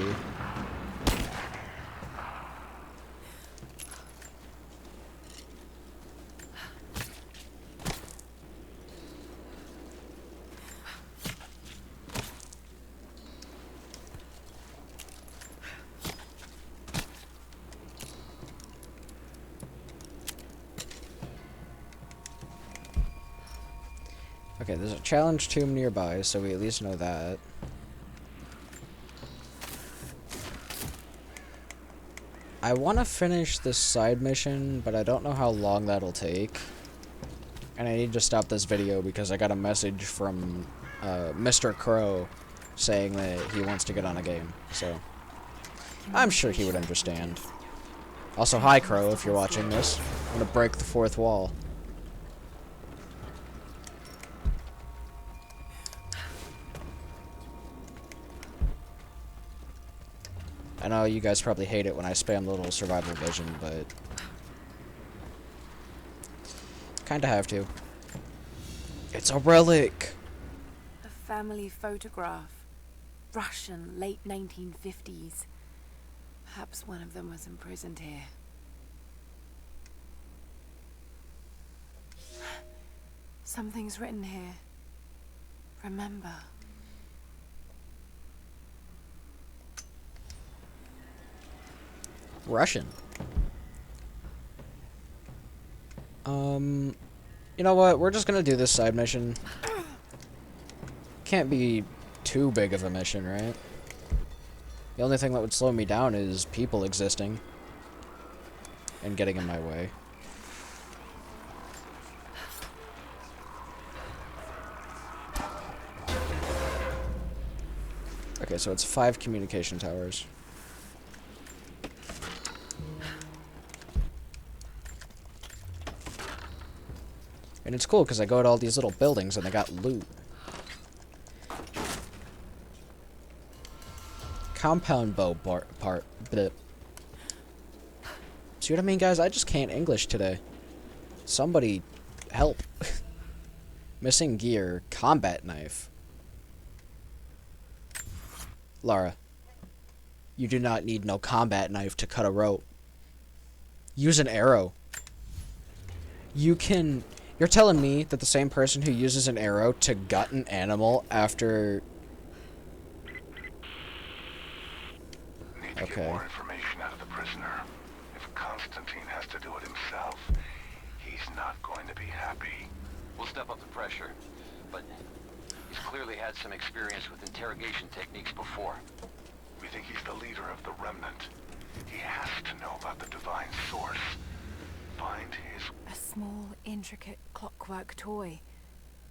Okay, there's a challenge tomb nearby, so we at least know that. I want to finish this side mission, but I don't know how long that'll take. And I need to stop this video because I got a message from Mr. Crow saying that he wants to get on a game, so I'm sure he would understand. Also, hi Crow, if you're watching this. I'm gonna break the fourth wall. I know you guys probably hate it when I spam the little survival vision, but kinda have to. It's a relic! A family photograph. Russian, late 1950s. Perhaps one of them was imprisoned here. Something's written here. Remember. Russian. You know what? We're just gonna do this side mission. Can't be too big of a mission, right? The only thing that would slow me down is people existing and getting in my way. Okay, so it's 5 communication towers. And it's cool because I go to all these little buildings and they got loot. Compound bow part. Bleh. See what I mean, guys? I just can't English today. Somebody help. Missing gear. Combat knife. Lara. You do not need no combat knife to cut a rope. Use an arrow. You can... You're telling me that the same person who uses an arrow to gut an animal after... Need to get more information out of the prisoner. If Constantine has to do it himself, he's not going to be happy. We'll step up the pressure, but he's clearly had some experience with interrogation techniques before. We think he's the leader of the Remnant. He has to know about the divine source. Find his... A small, intricate clockwork toy,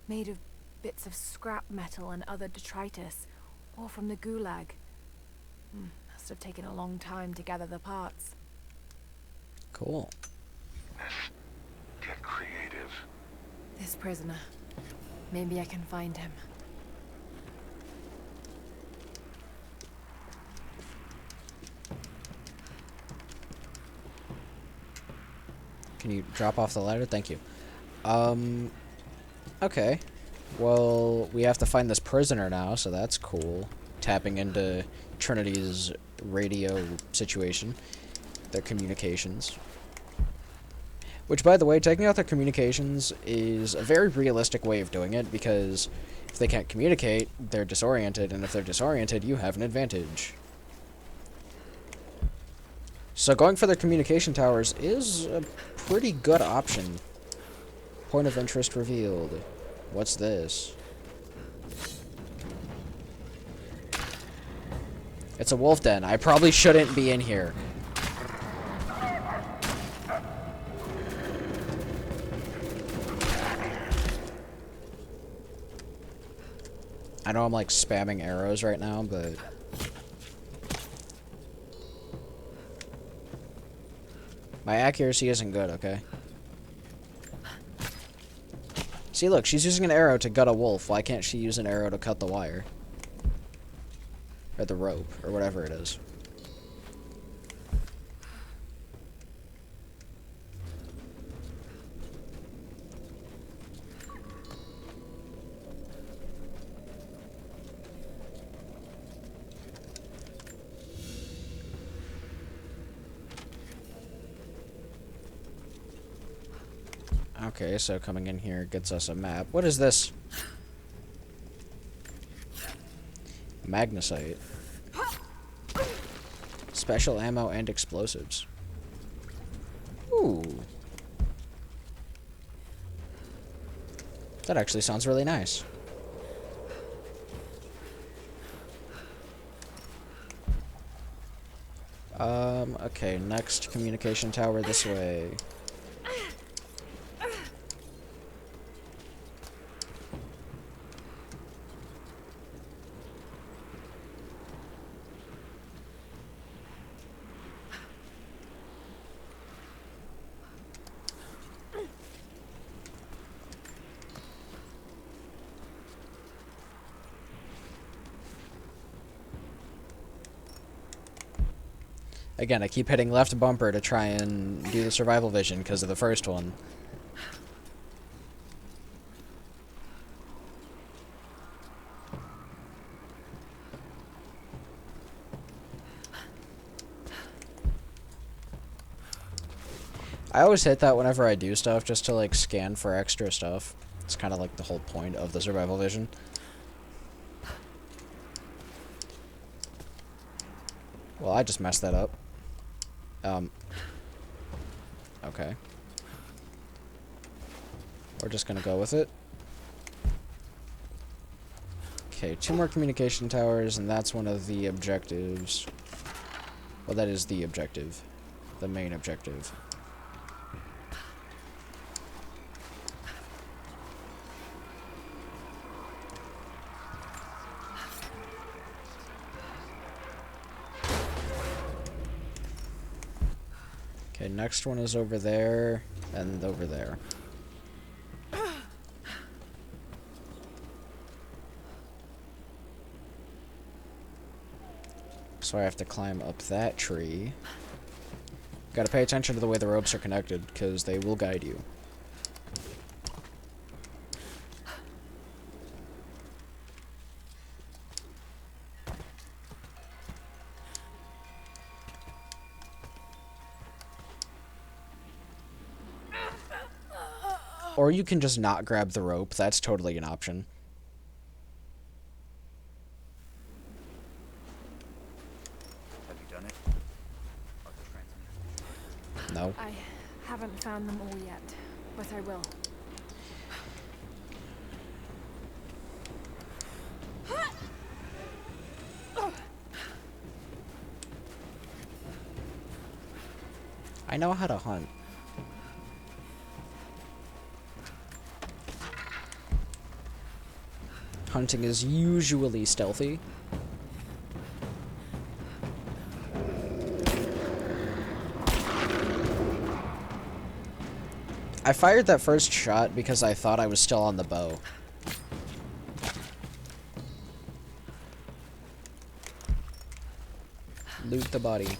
made of bits of scrap metal and other detritus, all from the Gulag. Must have taken a long time to gather the parts. Cool. Get creative. This prisoner. Maybe I can find him. Can you drop off the ladder? Thank you. Okay. Well, we have to find this prisoner now, so that's cool. Tapping into Trinity's radio situation. Their communications. Which, by the way, taking out their communications is a very realistic way of doing it, because if they can't communicate, they're disoriented, and if they're disoriented, you have an advantage. So going for their communication towers is a pretty good option. Point of interest revealed. What's this? It's a wolf den. I probably shouldn't be in here. I know I'm like spamming arrows right now, but... my accuracy isn't good, okay? See, look, she's using an arrow to gut a wolf. Why can't she use an arrow to cut the wire? Or the rope, or whatever it is. Okay, so coming in here gets us a map. What is this? Magnesite. Special ammo and explosives. Ooh. That actually sounds really nice. Okay, next communication tower this way. Again, I keep hitting left bumper to try and do the survival vision because of the first one. I always hit that whenever I do stuff, just to like scan for extra stuff. It's kind of like the whole point of the survival vision. Well, I just messed that up. Okay. We're just gonna go with it. Okay, 2 more communication towers, and that's one of the objectives. Well, that is the objective. The main objective. Okay, next one is over there, and over there. So I have to climb up that tree. Gotta pay attention to the way the ropes are connected, because they will guide you. Or you can just not grab the rope. That's totally an option. Have you done it? No. I haven't found them all yet, but I will. I know how to hunt. Hunting is usually stealthy. I fired that first shot because I thought I was still on the bow. Loot the body.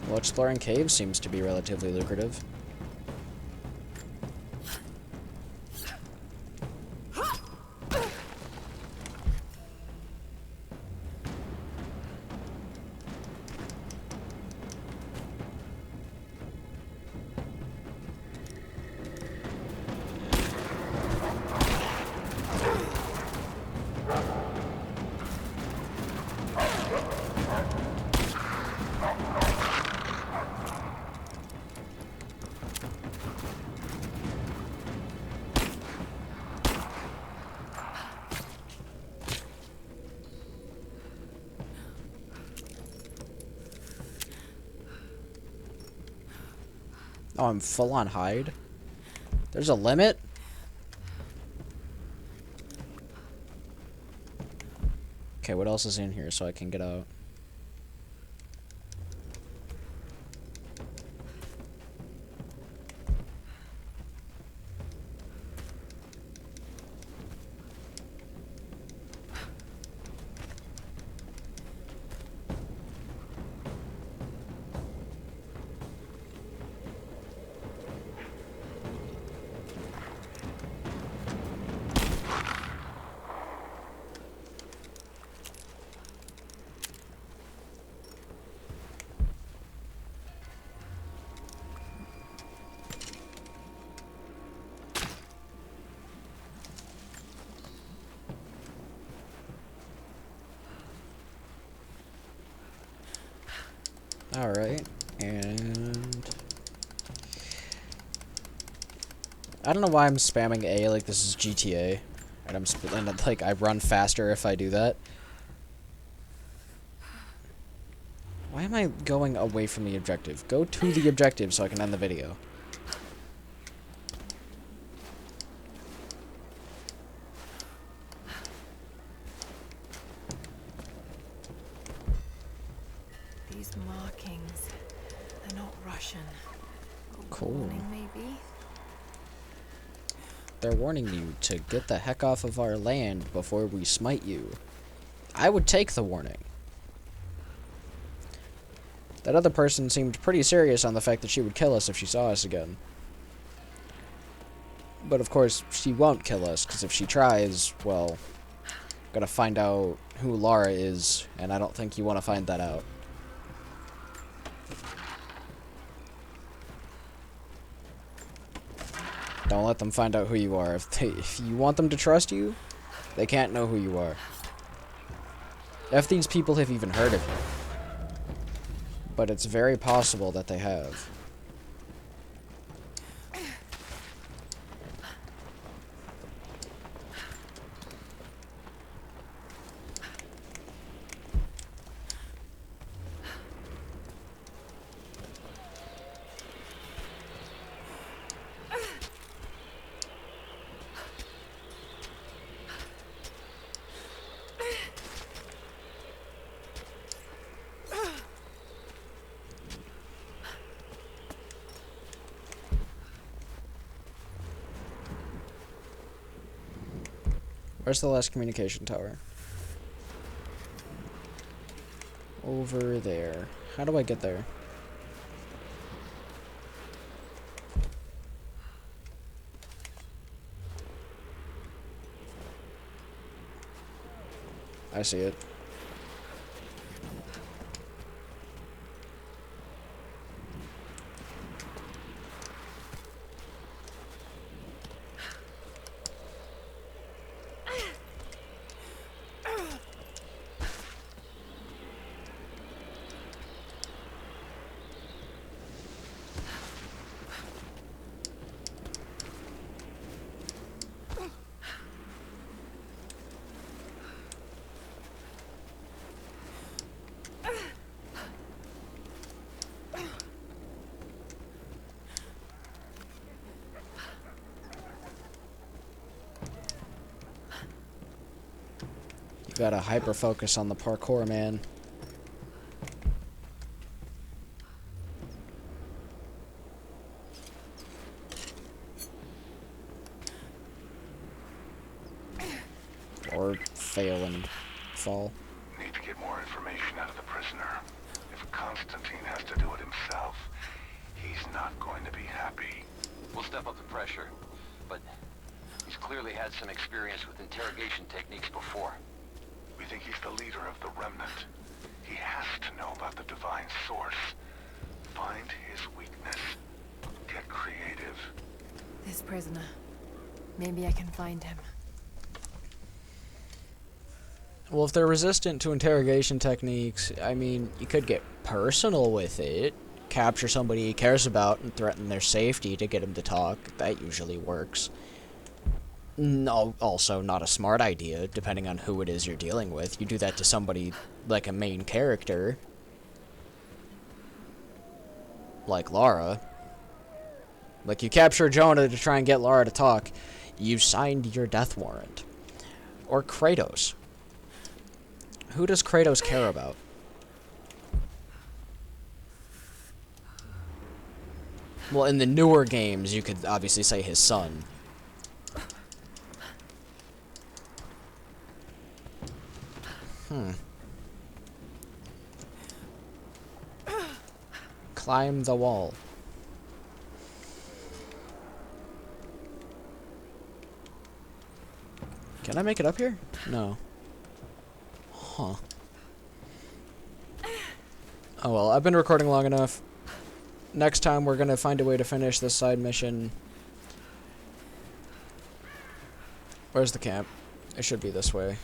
Well, exploring caves seems to be relatively lucrative. Oh, I'm full on hide? There's a limit? Okay, what else is in here so I can get out? Alright, and... I don't know why I'm spamming A like this is GTA. And like, I run faster if I do that. Why am I going away from the objective? Go to the objective so I can end the video. These markings, they're not Russian. Cool. Warning, maybe? They're warning you to get the heck off of our land before we smite you. I would take the warning. That other person seemed pretty serious on the fact that she would kill us if she saw us again. But of course, she won't kill us, because if she tries, well, gotta find out who Lara is, and I don't think you want to find that out. Don't let them find out who you are. If you want them to trust you, they can't know who you are. If these people have even heard of you. But it's very possible that they have. Where's the last communication tower? Over there. How do I get there? I see it. Gotta hyper focus on the parkour, man. Or fail and fall. Need to get more information out of the prisoner. If Constantine has to do it himself, he's not going to be happy. We'll step up the pressure, but he's clearly had some experience with interrogation techniques before. We think he's the leader of the Remnant. He has to know about the Divine Source. Find his weakness. Get creative. This prisoner. Maybe I can find him. Well, if they're resistant to interrogation techniques, I mean, you could get personal with it. Capture somebody he cares about and threaten their safety to get him to talk. That usually works. No, also not a smart idea, depending on who it is you're dealing with. You do that to somebody like a main character. Like Lara. Like, you capture Jonah to try and get Lara to talk. You signed your death warrant. Or Kratos. Who does Kratos care about? Well, in the newer games, you could obviously say his son. Climb the wall. Can I make it up here? No. Huh. Oh well, I've been recording long enough. Next time we're gonna find a way to finish this side mission. Where's the camp? It should be this way.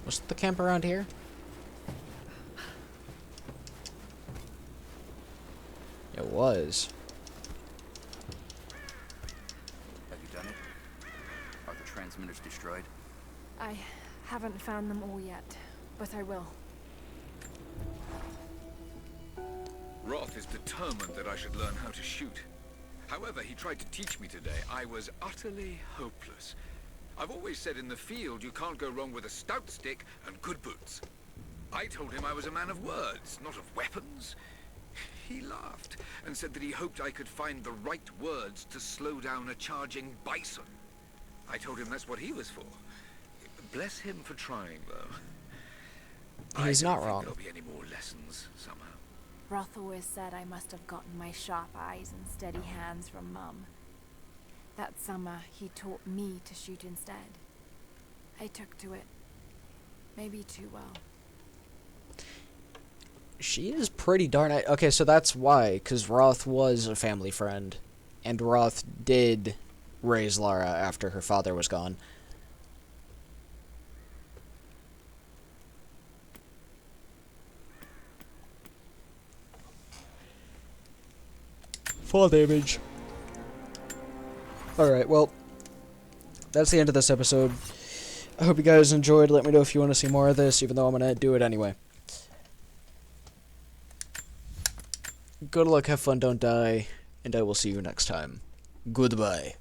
Was the camp around here? It was. Have you done it? Are the transmitters destroyed? I haven't found them all yet, but I will. Roth is determined that I should learn how to shoot. However, he tried to teach me today. I was utterly hopeless. I've always said in the field you can't go wrong with a stout stick and good boots. I told him I was a man of words, not of weapons. He laughed and said that he hoped I could find the right words to slow down a charging bison. I told him that's what he was for. Bless him for trying, though. He's not I don't wrong. think there'll be any more lessons somehow. Roth always said I must have gotten my sharp eyes and steady hands from Mum. That summer, he taught me to shoot instead. I took to it. Maybe too well. She is pretty darn... Okay, so that's why, because Roth was a family friend, and Roth did raise Lara after her father was gone. Fall damage. Alright, well, that's the end of this episode. I hope you guys enjoyed. Let me know if you want to see more of this, even though I'm going to do it anyway. Good luck, have fun, don't die, and I will see you next time. Goodbye.